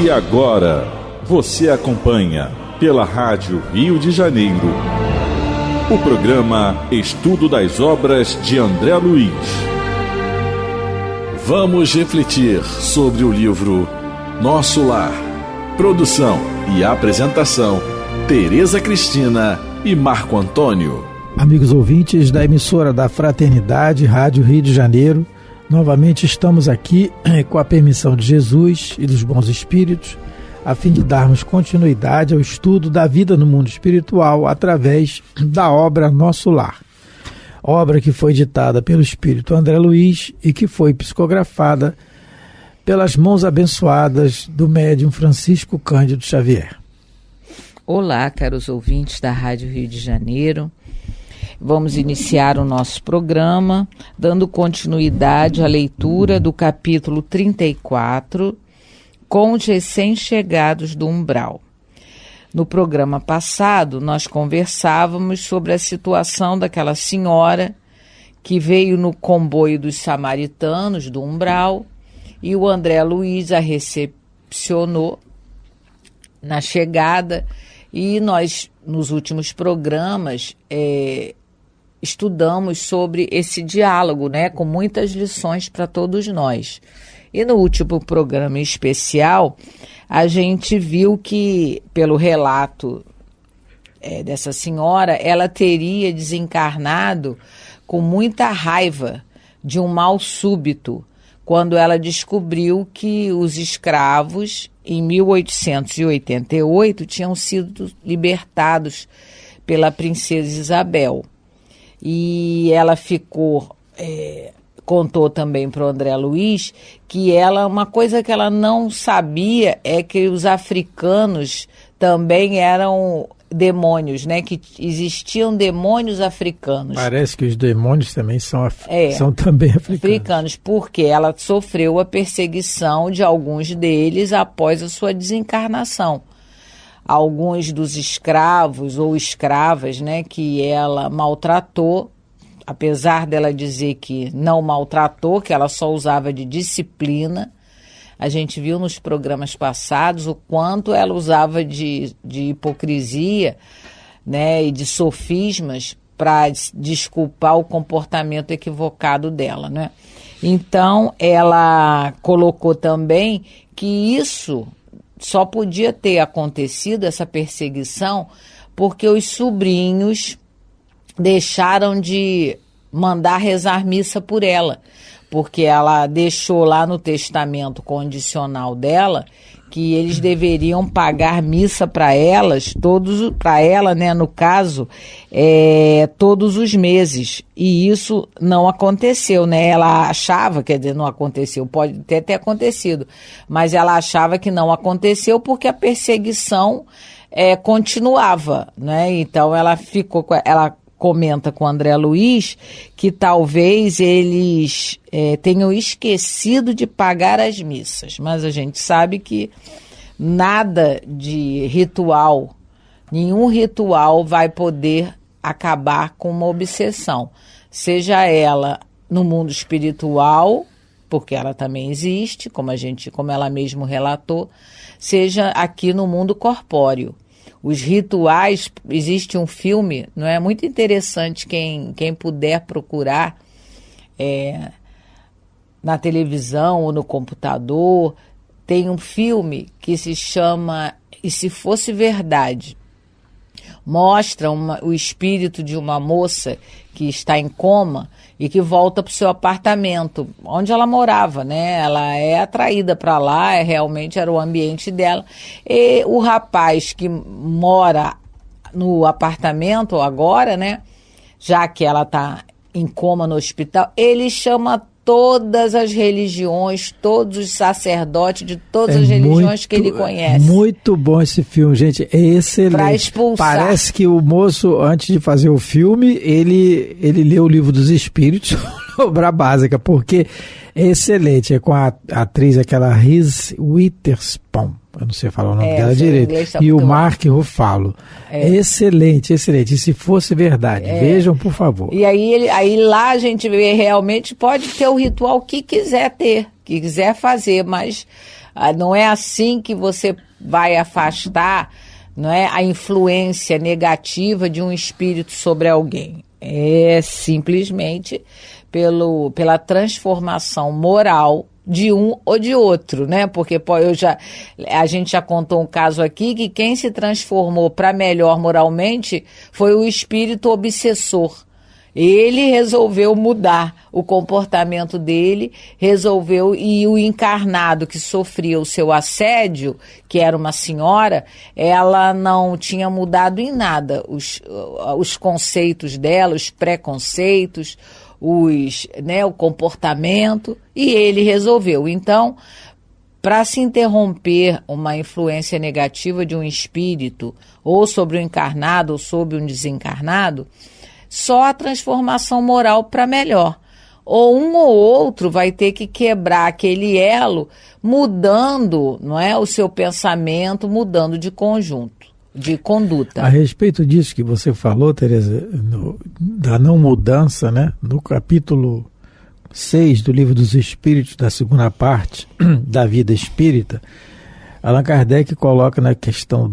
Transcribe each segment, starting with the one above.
E agora, você acompanha pela Rádio Rio de Janeiro o programa Estudo das Obras de André Luiz. Vamos refletir sobre o livro Nosso Lar. Produção e apresentação, Tereza Cristina e Marco Antônio. Amigos ouvintes da emissora da Fraternidade, Rádio Rio de Janeiro, novamente estamos aqui com a permissão de Jesus e dos bons espíritos, a fim de darmos continuidade ao estudo da vida no mundo espiritual através da obra Nosso Lar. Obra que foi ditada pelo espírito André Luiz e que foi psicografada pelas mãos abençoadas do médium Francisco Cândido Xavier. Olá, caros ouvintes da Rádio Rio de Janeiro. Vamos iniciar o nosso programa dando continuidade à leitura do capítulo 34, com os recém-chegados do umbral. No programa passado, nós conversávamos sobre a situação daquela senhora que veio no comboio dos samaritanos do umbral e o André Luiz a recepcionou na chegada, e nós, nos últimos programas, estudamos sobre esse diálogo, né, com muitas lições para todos nós. E no último programa especial, a gente viu que, pelo relato dessa senhora, ela teria desencarnado com muita raiva de um mal súbito, quando ela descobriu que os escravos, em 1888, tinham sido libertados pela princesa Isabel. E ela ficou... contou também para o André Luiz que uma coisa que ela não sabia é que os africanos também eram demônios, né? Que existiam demônios africanos. Parece que os demônios também são também africanos. Porque ela sofreu a perseguição de alguns deles após a sua desencarnação. Alguns dos escravos ou escravas, né, que ela maltratou, apesar dela dizer que não maltratou, que ela só usava de disciplina. A gente viu nos programas passados o quanto ela usava de hipocrisia, né, e de sofismas para desculpar o comportamento equivocado dela, né? Então, ela colocou também que isso só podia ter acontecido, essa perseguição, porque os sobrinhos deixaram de mandar rezar missa por ela, porque ela deixou lá no testamento condicional dela que eles deveriam pagar missa para ela, né, no caso, todos os meses, e isso não aconteceu, né? Ela achava, quer dizer, não aconteceu, pode até ter acontecido, mas ela achava que não aconteceu porque a perseguição continuava, né? Então ela comenta com o André Luiz que talvez eles tenham esquecido de pagar as missas, mas a gente sabe que nada de ritual, nenhum ritual vai poder acabar com uma obsessão, seja ela no mundo espiritual, porque ela também existe, como ela mesmo relatou, seja aqui no mundo corpóreo. Os rituais, existe um filme, não é, muito interessante, quem puder procurar na televisão ou no computador, tem um filme que se chama E Se Fosse Verdade. Mostra o espírito de uma moça que está em coma e que volta para o seu apartamento, onde ela morava, né? Ela é atraída para lá, realmente era o ambiente dela. E o rapaz que mora no apartamento agora, né? Já que ela está em coma no hospital, ele chama todas as religiões, todos os sacerdotes de todas as religiões que ele conhece. Muito bom esse filme, gente, é excelente. Para expulsar. Parece que o moço, antes de fazer o filme, ele leu o Livro dos Espíritos, obra básica, porque é excelente, é com a atriz, aquela Reese Witherspoon, eu não sei falar o nome dela direito, e o Mark Ruffalo. Excelente, excelente. E se fosse verdade, vejam, por favor. E aí lá a gente vê, realmente pode ter o ritual que quiser ter, que quiser fazer, mas Não é assim que você vai afastar, não é, a influência negativa de um espírito sobre alguém. É simplesmente pela transformação moral de um ou de outro, né? Porque a gente já contou um caso aqui que quem se transformou para melhor moralmente foi o espírito obsessor. Ele resolveu mudar o comportamento dele, e o encarnado que sofria o seu assédio, que era uma senhora, ela não tinha mudado em nada os conceitos dela, os preconceitos, o comportamento, e ele resolveu. Então, para se interromper uma influência negativa de um espírito, ou sobre o encarnado, ou sobre um desencarnado, só a transformação moral para melhor. Ou um ou outro vai ter que quebrar aquele elo, mudando, não é, o seu pensamento, mudando de conduta. A respeito disso que você falou, Tereza, da não mudança, né? No capítulo 6 do Livro dos Espíritos, da segunda parte da vida espírita, Allan Kardec coloca na questão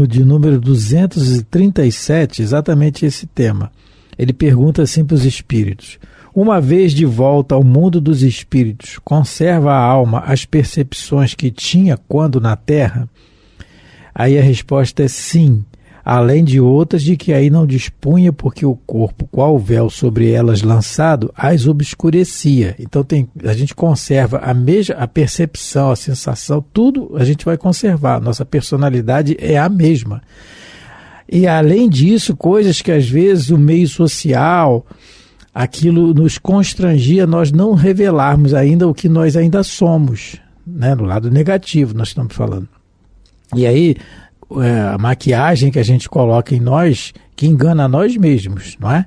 de número 237 exatamente esse tema. Ele pergunta assim para os espíritos: uma vez de volta ao mundo dos espíritos, conserva a alma as percepções que tinha quando na Terra? Aí a resposta é sim, além de outras de que aí não dispunha, porque o corpo, qual o véu sobre elas lançado, as obscurecia. Então a gente conserva a percepção, a sensação, tudo a gente vai conservar. Nossa personalidade é a mesma. E além disso, coisas que às vezes o meio social, aquilo nos constrangia nós não revelarmos ainda o que nós ainda somos, né? No lado negativo nós estamos falando. E aí, a maquiagem que a gente coloca em nós, que engana a nós mesmos, não é?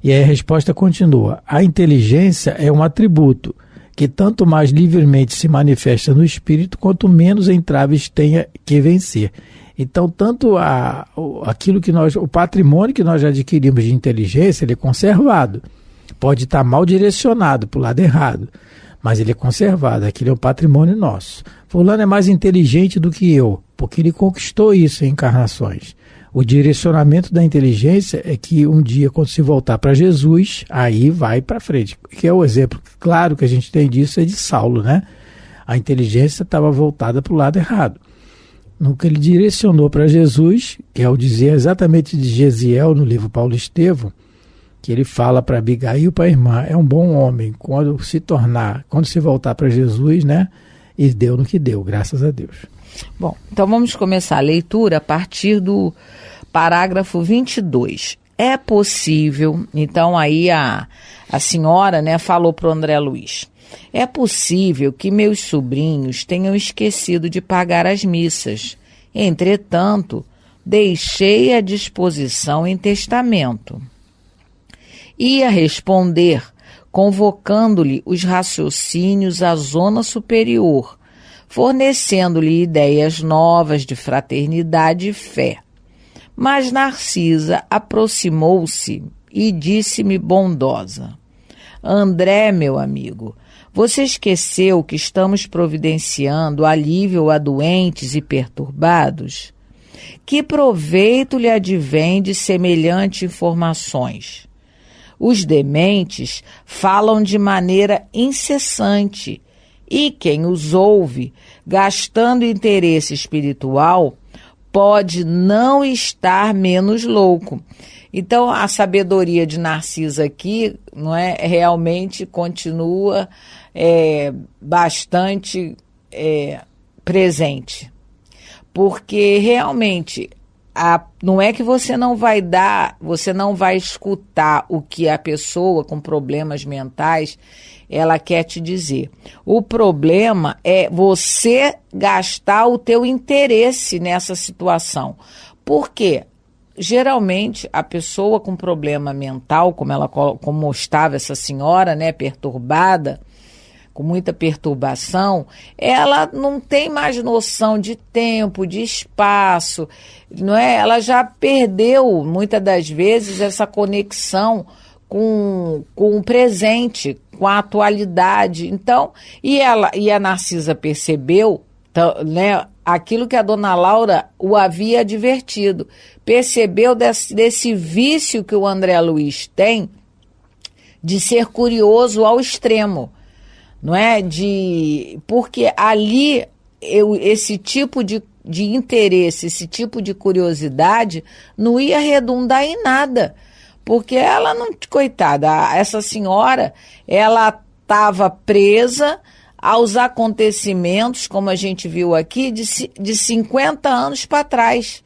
E aí a resposta continua: a inteligência é um atributo que tanto mais livremente se manifesta no espírito, quanto menos entraves tenha que vencer. Então, tanto aquilo que o patrimônio que nós adquirimos de inteligência, ele é conservado. Pode estar mal direcionado para o lado errado, mas ele é conservado, aquilo é um patrimônio nosso. Fulano é mais inteligente do que eu, porque ele conquistou isso em encarnações. O direcionamento da inteligência é que um dia, quando se voltar para Jesus, aí vai para frente. Que é o exemplo claro que a gente tem disso, é de Saulo, né? A inteligência estava voltada para o lado errado. No que ele direcionou para Jesus, que é o dizer exatamente de Gesiel no livro Paulo Estevão, que ele fala para Abigail, para a irmã, é um bom homem quando se voltar para Jesus, né? E deu no que deu, graças a Deus. Bom, então vamos começar a leitura a partir do parágrafo 22. É possível, então aí a senhora, né, falou para o André Luiz, é possível que meus sobrinhos tenham esquecido de pagar as missas. Entretanto, deixei à disposição em testamento. Ia responder, convocando-lhe os raciocínios à zona superior, fornecendo-lhe ideias novas de fraternidade e fé. Mas Narcisa aproximou-se e disse-me bondosa: André, meu amigo, você esqueceu que estamos providenciando alívio a doentes e perturbados? Que proveito lhe advém de semelhantes informações? Os dementes falam de maneira incessante, e quem os ouve, gastando interesse espiritual, pode não estar menos louco. Então, a sabedoria de Narcisa aqui, não é, realmente continua bastante presente. Porque realmente não é que você não vai escutar o que a pessoa com problemas mentais ela quer te dizer. O problema é você gastar o teu interesse nessa situação. Por quê? Geralmente, a pessoa com problema mental, como estava essa senhora, né, perturbada, com muita perturbação, ela não tem mais noção de tempo, de espaço, não é? Ela já perdeu, muitas das vezes, essa conexão com o presente, com a atualidade. Então, e a Narcisa percebeu, né, aquilo que a dona Laura o havia advertido, percebeu desse vício que o André Luiz tem de ser curioso ao extremo, não é? Porque ali esse tipo de interesse, esse tipo de curiosidade não ia redundar em nada, porque ela não, coitada, essa senhora, ela estava presa aos acontecimentos, como a gente viu aqui, de 50 anos para trás,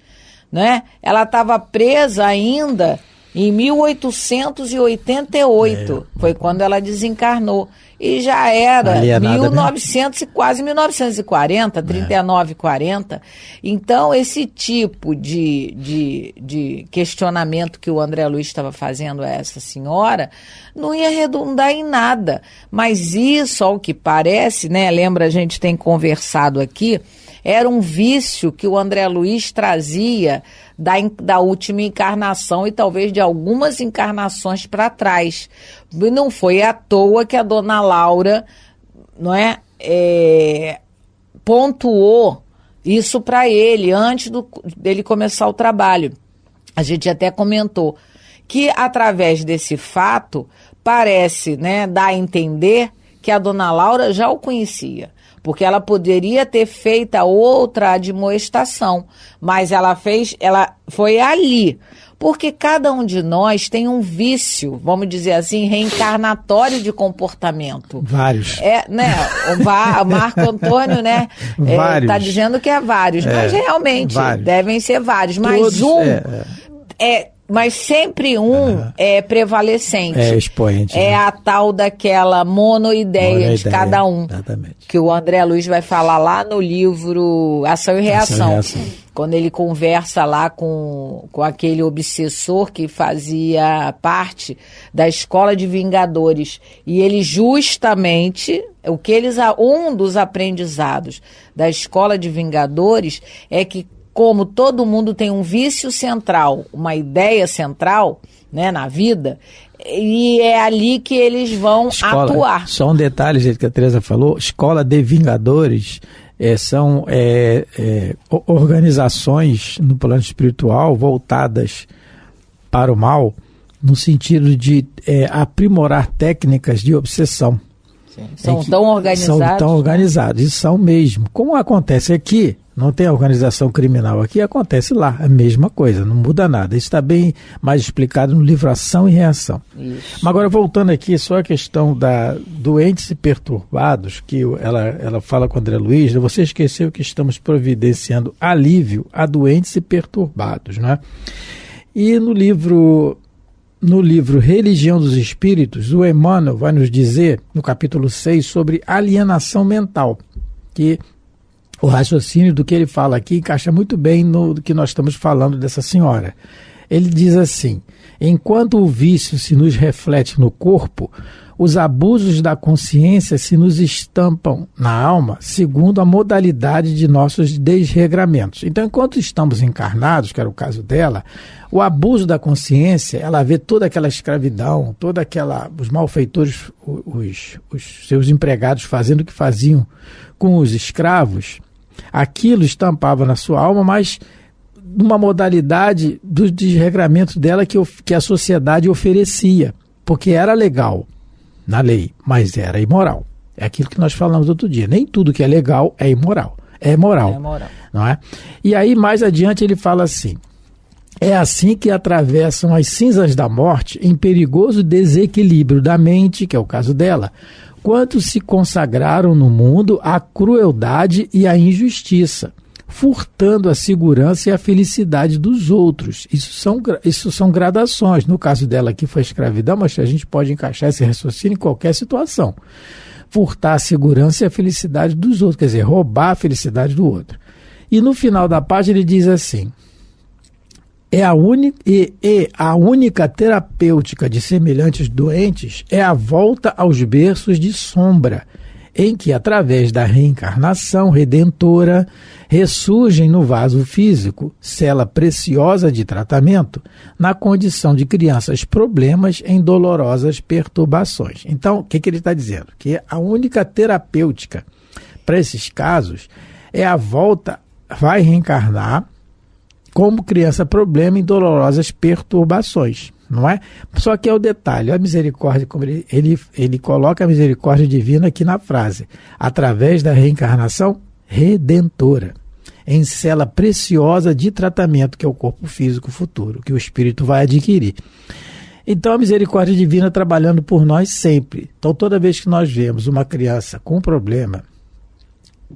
né? Ela estava presa ainda em 1888, foi quando ela desencarnou. E já era 1900 e quase 1940, 39, 40. Então, esse tipo de questionamento que o André Luiz estava fazendo a essa senhora não ia redundar em nada. Mas isso, ao que parece, né? Lembra, a gente tem conversado aqui, era um vício que o André Luiz trazia da última encarnação e talvez de algumas encarnações para trás. Não foi à toa que a dona Laura, não é, pontuou isso para ele antes dele começar o trabalho. A gente até comentou que através desse fato parece, né, dar a entender que a dona Laura já o conhecia. Porque ela poderia ter feito outra admoestação, mas ela foi ali. Porque cada um de nós tem um vício, vamos dizer assim, reencarnatório de comportamento. Vários. Né? O Marco Antônio, né? Está dizendo que é vários, mas realmente vários. Devem ser vários. Mas todos, mas sempre é prevalecente. É expoente. É a tal daquela monoideia de cada um. Exatamente. Que o André Luiz vai falar lá no livro Ação e Reação. Quando ele conversa lá com aquele obsessor que fazia parte da Escola de Vingadores. E ele justamente, um dos aprendizados da Escola de Vingadores é que, como todo mundo tem um vício central, uma ideia central, né, na vida, e é ali que eles vão atuar. Só um detalhe, gente, que a Teresa falou, Escola de Vingadores são organizações no plano espiritual voltadas para o mal, no sentido de aprimorar técnicas de obsessão. Sim. São tão organizados. São tão organizados, e são mesmo. Como acontece aqui, não tem organização criminal aqui, acontece lá, a mesma coisa, não muda nada. Isso está bem mais explicado no livro Ação e Reação. Isso. Mas agora, voltando aqui, só a questão da doentes e perturbados, que ela fala com o André Luiz, você esqueceu que estamos providenciando alívio a doentes e perturbados, né? E no livro Religião dos Espíritos, o Emmanuel vai nos dizer, no capítulo 6, sobre alienação mental, que o raciocínio do que ele fala aqui encaixa muito bem no que nós estamos falando dessa senhora. Ele diz assim: enquanto o vício se nos reflete no corpo, os abusos da consciência se nos estampam na alma segundo a modalidade de nossos desregramentos. Então, enquanto estamos encarnados, que era o caso dela, o abuso da consciência, ela vê toda aquela escravidão, os malfeitores, os seus empregados fazendo o que faziam com os escravos, aquilo estampava na sua alma, mas numa modalidade do desregramento dela que a sociedade oferecia, porque era legal na lei, mas era imoral. É aquilo que nós falamos outro dia. Nem tudo que é legal é imoral. É moral. É moral. Não é? E aí, mais adiante, ele fala assim: é assim que atravessam as cinzas da morte em perigoso desequilíbrio da mente, que é o caso dela, quantos se consagraram no mundo à crueldade e à injustiça, furtando a segurança e a felicidade dos outros. Isso são gradações. No caso dela aqui foi a escravidão, mas a gente pode encaixar esse raciocínio em qualquer situação. Furtar a segurança e a felicidade dos outros, quer dizer, roubar a felicidade do outro. E no final da página ele diz assim: a única terapêutica de semelhantes doentes é a volta aos berços de sombra, em que, através da reencarnação redentora, ressurgem no vaso físico, cela preciosa de tratamento, na condição de crianças problemas em dolorosas perturbações. Então, o que ele está dizendo? Que a única terapêutica para esses casos é a volta, vai reencarnar como criança problema em dolorosas perturbações. Não é? Só que é o detalhe, a misericórdia, como ele coloca a misericórdia divina aqui na frase, através da reencarnação redentora, em cela preciosa de tratamento, que é o corpo físico futuro, que o espírito vai adquirir. Então a misericórdia divina trabalhando por nós sempre. Então toda vez que nós vemos uma criança com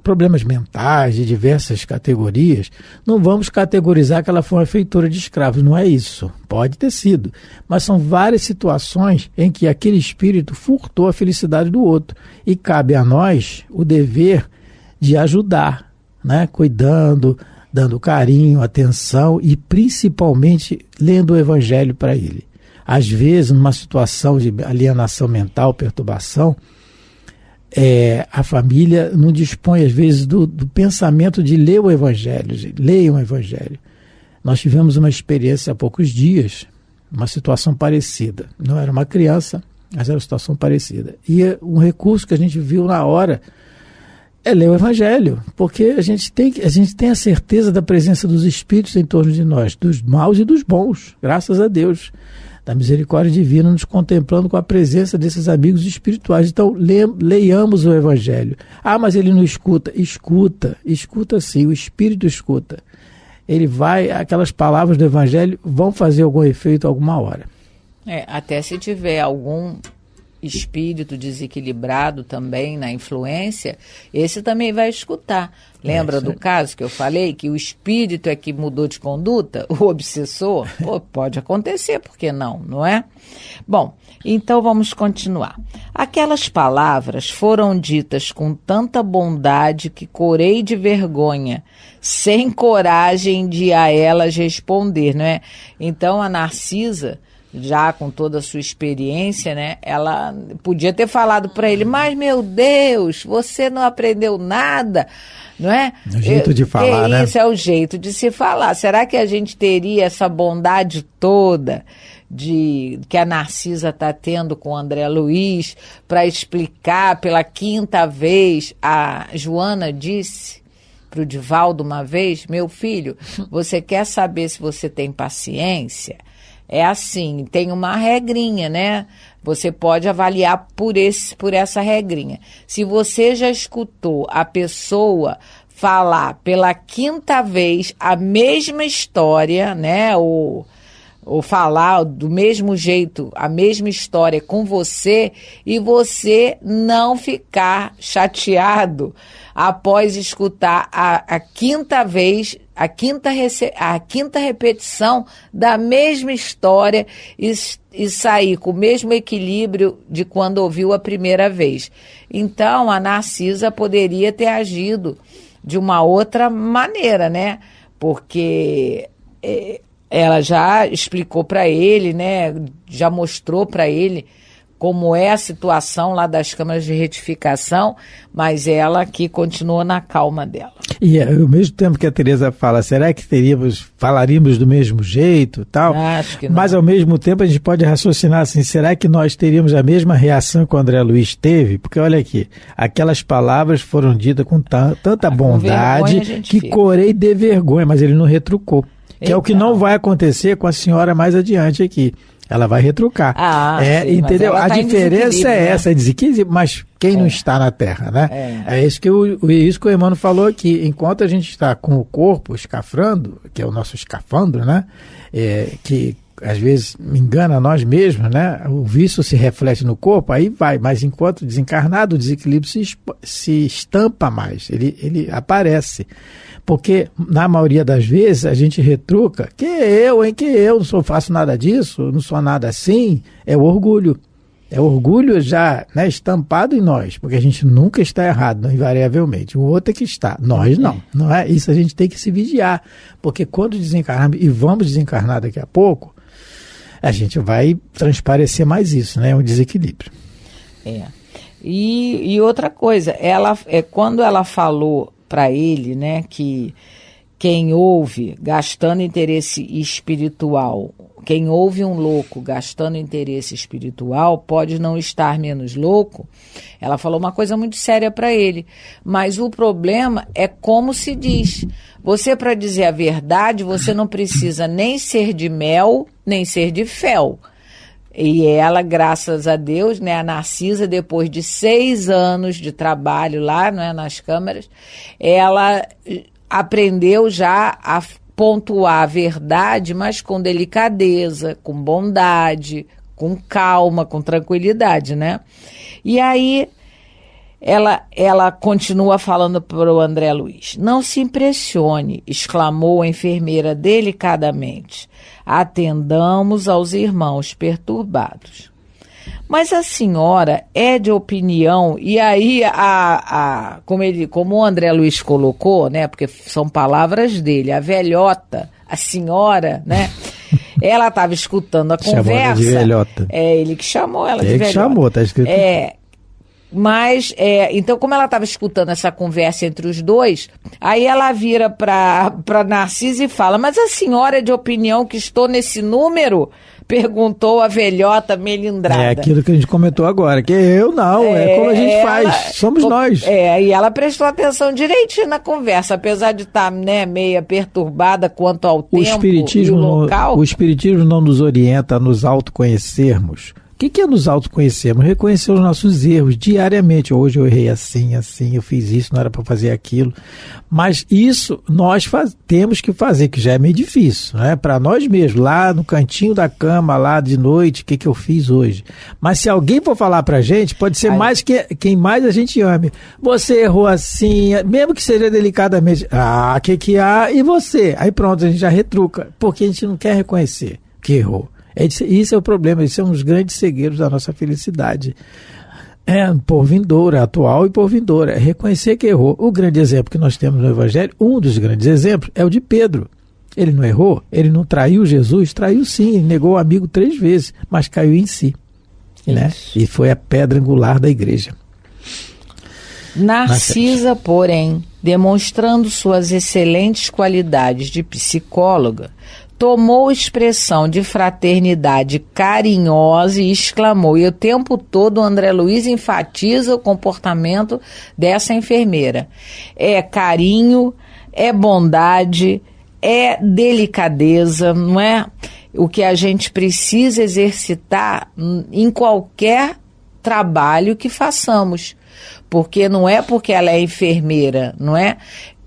problemas mentais de diversas categorias, não vamos categorizar que ela foi uma feitora de escravos, não é isso, pode ter sido, mas são várias situações em que aquele espírito furtou a felicidade do outro, e cabe a nós o dever de ajudar, né? Cuidando, dando carinho, atenção e principalmente lendo o evangelho para ele. Às vezes, numa situação de alienação mental, perturbação, a família não dispõe, às vezes, do pensamento de ler o Evangelho. Leiam o Evangelho. Nós tivemos uma experiência há poucos dias, uma situação parecida. Não era uma criança, mas era uma situação parecida. E um recurso que a gente viu na hora é ler o Evangelho, porque a gente tem a certeza da presença dos Espíritos em torno de nós, dos maus e dos bons, graças a Deus, da misericórdia divina nos contemplando com a presença desses amigos espirituais. Então, leiamos o Evangelho. Ah, mas ele não escuta. Escuta sim, o Espírito escuta. Ele vai, aquelas palavras do Evangelho vão fazer algum efeito alguma hora. Até se tiver algum espírito desequilibrado também na influência, esse também vai escutar. Lembra do caso que eu falei, que o espírito é que mudou de conduta, o obsessor? Pode acontecer, por que não, não é? Bom, então vamos continuar. Aquelas palavras foram ditas com tanta bondade que corei de vergonha, sem coragem de a elas responder, não é? Então a Narcisa, já com toda a sua experiência, né, ela podia ter falado para ele, mas meu Deus, você não aprendeu nada, não é? É o jeito de falar, né? Isso é o jeito de se falar. Será que a gente teria essa bondade toda que a Narcisa está tendo com o André Luiz para explicar pela 5ª vez? A Joana disse para o Divaldo uma vez, meu filho, você quer saber se você tem paciência? É assim, tem uma regrinha, né? Você pode avaliar por essa regrinha. Se você já escutou a pessoa falar pela 5ª vez a mesma história, né? Ou falar do mesmo jeito, a mesma história com você, e você não ficar chateado após escutar a 5ª vez, a quinta repetição da mesma história e sair com o mesmo equilíbrio de quando ouviu a primeira vez. Então, a Narcisa poderia ter agido de uma outra maneira, né? Porque ela já explicou para ele, né? Já mostrou para ele como é a situação lá das câmaras de retificação, mas ela aqui continua na calma dela. E ao mesmo tempo que a Tereza fala, será que falaríamos do mesmo jeito, tal? Acho que não. Mas ao mesmo tempo a gente pode raciocinar assim, será que nós teríamos a mesma reação que o André Luiz teve? Porque olha aqui, aquelas palavras foram ditas com tanta bondade que corei de vergonha, mas ele não retrucou. Que é o que não vai acontecer com a senhora mais adiante aqui. Ela vai retrucar. Sim, entendeu? A diferença é essa, mas quem não está na Terra, né? É isso que o Emmanuel falou aqui. Enquanto a gente está com o corpo, o escafandro, que é o nosso escafandro, né? Que às vezes engana nós mesmos, né? O vício se reflete no corpo, aí vai. Mas enquanto desencarnado, o desequilíbrio se estampa mais, ele aparece. Porque, na maioria das vezes, a gente retruca, que eu não faço nada disso, não sou nada assim, é o orgulho. É o orgulho já, né, estampado em nós, porque a gente nunca está errado, não, invariavelmente. O outro é que está, nós não é? Isso a gente tem que se vigiar, porque quando desencarnarmos, e vamos desencarnar daqui a pouco, a gente vai transparecer mais isso, né, um desequilíbrio. E outra coisa, quando ela falou para ele, né, que quem ouve gastando interesse espiritual, quem ouve um louco gastando interesse espiritual pode não estar menos louco, ela falou uma coisa muito séria para ele. Mas o problema é como se diz. Você, para dizer a verdade, você não precisa nem ser de mel, nem ser de fel. E ela, graças a Deus, né, a Narcisa, depois de 6 anos de trabalho lá, né, nas câmaras, ela aprendeu já a pontuar a verdade, mas com delicadeza, com bondade, com calma, com tranquilidade, né? E aí ela continua falando para o André Luiz. Não se impressione, exclamou a enfermeira delicadamente. Atendamos aos irmãos perturbados. Mas a senhora é de opinião, e aí, como o André Luiz colocou, né, porque são palavras dele, a velhota, a senhora, né, ela estava escutando a conversa. Chamou ela de velhota. É ele que chamou ela de velhota. Ele que chamou, está escrito. Mas, então, como ela estava escutando essa conversa entre os dois, aí ela vira para Narcisa e fala, mas a senhora é de opinião que estou nesse número? Perguntou a velhota melindrada. É aquilo que a gente comentou agora, que eu não, é como a gente faz, somos nós. E ela prestou atenção direitinho na conversa, apesar de estar, né, meia perturbada quanto ao tempo e o local. O Espiritismo não nos orienta a nos autoconhecermos. O que é nos autoconhecermos? Reconhecer os nossos erros diariamente. Hoje eu errei assim, eu fiz isso, não era para fazer aquilo. Mas isso nós temos que fazer, que já é meio difícil, né? Para nós mesmos, lá no cantinho da cama, lá de noite, o que eu fiz hoje. Mas se alguém for falar para a gente, pode ser mais quem mais a gente ame. Você errou assim, mesmo que seja delicadamente. Que há? E você? Aí pronto, a gente já retruca, porque a gente não quer reconhecer que errou. Isso é o problema, isso é um dos grandes segredos da nossa felicidade. Por vindoura, atual e por vindoura. É reconhecer que errou. O grande exemplo que nós temos no Evangelho, um dos grandes exemplos, é o de Pedro. Ele não errou, ele não traiu Jesus, traiu sim, ele negou o amigo 3 vezes, mas caiu em si. Né? E foi a pedra angular da igreja. Narcisa, porém, demonstrando suas excelentes qualidades de psicóloga, tomou expressão de fraternidade carinhosa e exclamou, e o tempo todo o André Luiz enfatiza o comportamento dessa enfermeira. É carinho, é bondade, é delicadeza, não é? O que a gente precisa exercitar em qualquer trabalho que façamos. Porque não é porque ela é enfermeira, não é?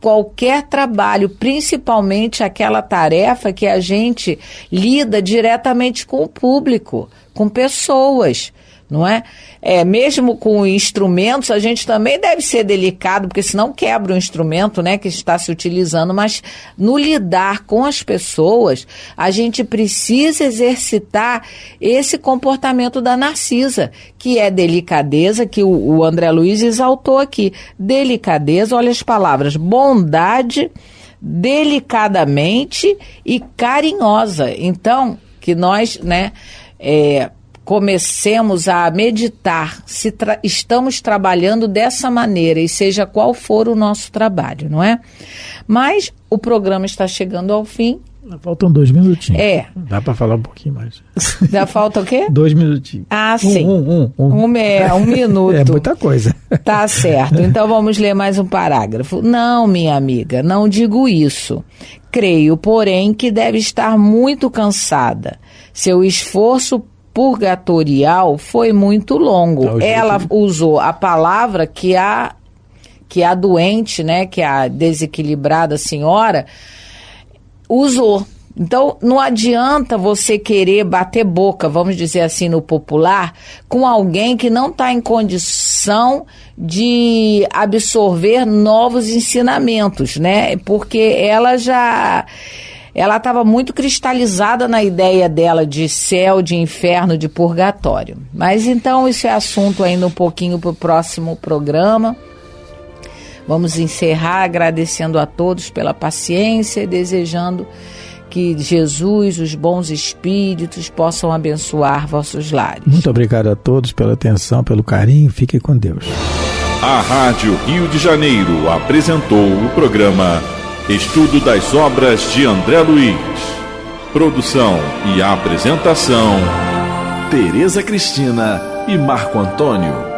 Qualquer trabalho, principalmente aquela tarefa que a gente lida diretamente com o público, com pessoas, não é? Mesmo com instrumentos, a gente também deve ser delicado, porque senão quebra o instrumento, né, que está se utilizando, mas no lidar com as pessoas, a gente precisa exercitar esse comportamento da Narcisa, que é delicadeza, que o André Luiz exaltou aqui. Delicadeza, olha as palavras, bondade, delicadamente e carinhosa. Então, que nós, né, comecemos a meditar se estamos trabalhando dessa maneira e seja qual for o nosso trabalho, não é? Mas o programa está chegando ao fim. Faltam 2 minutinhos. Dá para falar um pouquinho mais. Dá falta o quê? 2 minutinhos. Sim. Um minuto. É muita coisa. Tá certo. Então vamos ler mais um parágrafo. Não, minha amiga, não digo isso. Creio, porém, que deve estar muito cansada. Seu esforço purgatorial foi muito longo. Ela usou a palavra que a doente, né, que a desequilibrada senhora usou. Então, não adianta você querer bater boca, vamos dizer assim, no popular, com alguém que não está em condição de absorver novos ensinamentos, né? Porque ela estava muito cristalizada na ideia dela de céu, de inferno, de purgatório. Mas então isso é assunto ainda um pouquinho para o próximo programa. Vamos encerrar agradecendo a todos pela paciência e desejando que Jesus, os bons espíritos possam abençoar vossos lares. Muito obrigado a todos pela atenção, pelo carinho. Fiquem com Deus. A Rádio Rio de Janeiro apresentou o programa Estudo das Obras de André Luiz. Produção e apresentação, Tereza Cristina e Marco Antônio.